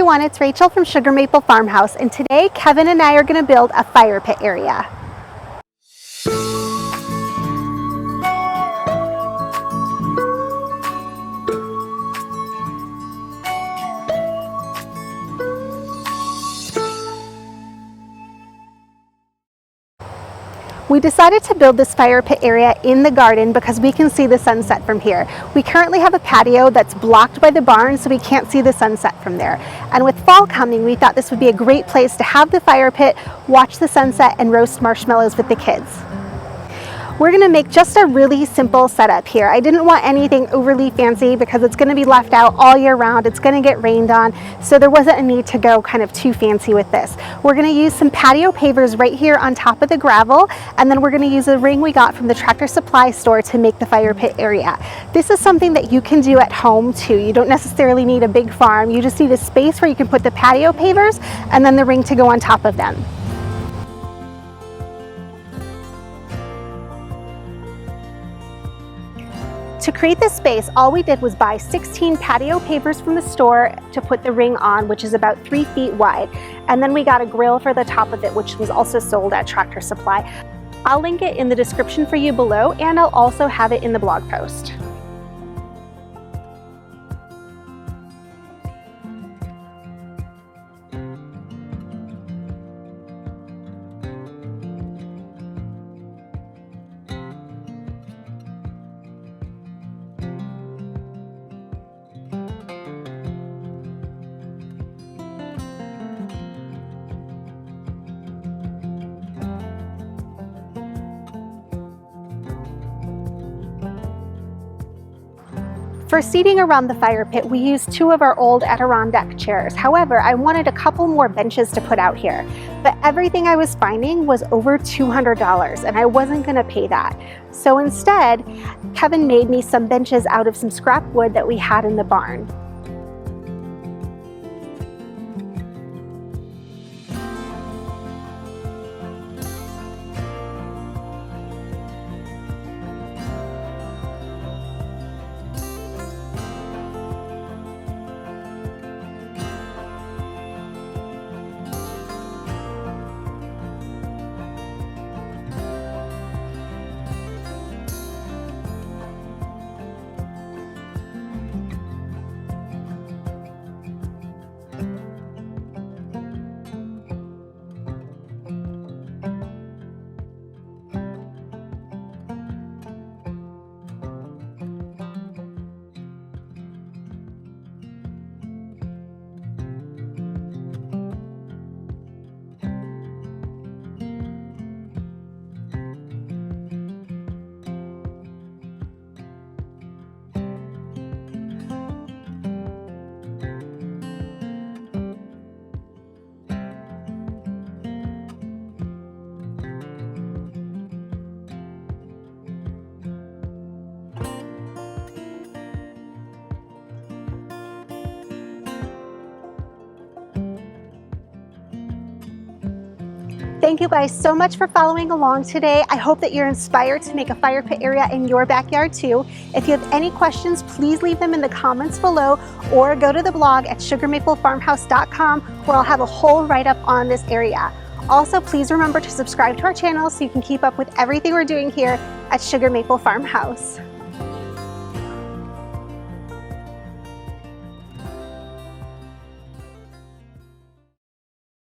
everyone, it's Rachel from Sugar Maple Farmhouse, and today Kevin and I are going to build a fire pit area. We decided to build this fire pit area in the garden because we can see the sunset from here. We currently have a patio that's blocked by the barn, so we can't see the sunset from there. And with fall coming, we thought this would be a great place to have the fire pit, watch the sunset, and roast marshmallows with the kids. We're going to make just a really simple setup here. I didn't want anything overly fancy because it's going to be left out all year round. It's going to get rained on, so there wasn't a need to go kind of too fancy with this. We're going to use some patio pavers right here on top of the gravel, and then we're going to use a ring we got from the Tractor Supply store to make the fire pit area. This is something that you can do at home too. You don't necessarily need a big farm. You just need a space where you can put the patio pavers and then the ring to go on top of them. To create this space, all we did was buy 16 patio pavers from the store to put the ring on, which is about 3 feet wide. And then we got a grill for the top of it, which was also sold at Tractor Supply. I'll link it in the description for you below, and I'll also have it in the blog post. For seating around the fire pit, we used 2 of our old Adirondack chairs. However, I wanted a couple more benches to put out here, but everything I was finding was over $200 and I wasn't gonna pay that. So instead, Kevin made me some benches out of some scrap wood that we had in the barn. Thank you guys so much for following along today. I hope that you're inspired to make a fire pit area in your backyard too. If you have any questions, please leave them in the comments below or go to the blog at sugarmaplefarmhouse.com where I'll have a whole write-up on this area. Also, please remember to subscribe to our channel so you can keep up with everything we're doing here at Sugar Maple Farmhouse.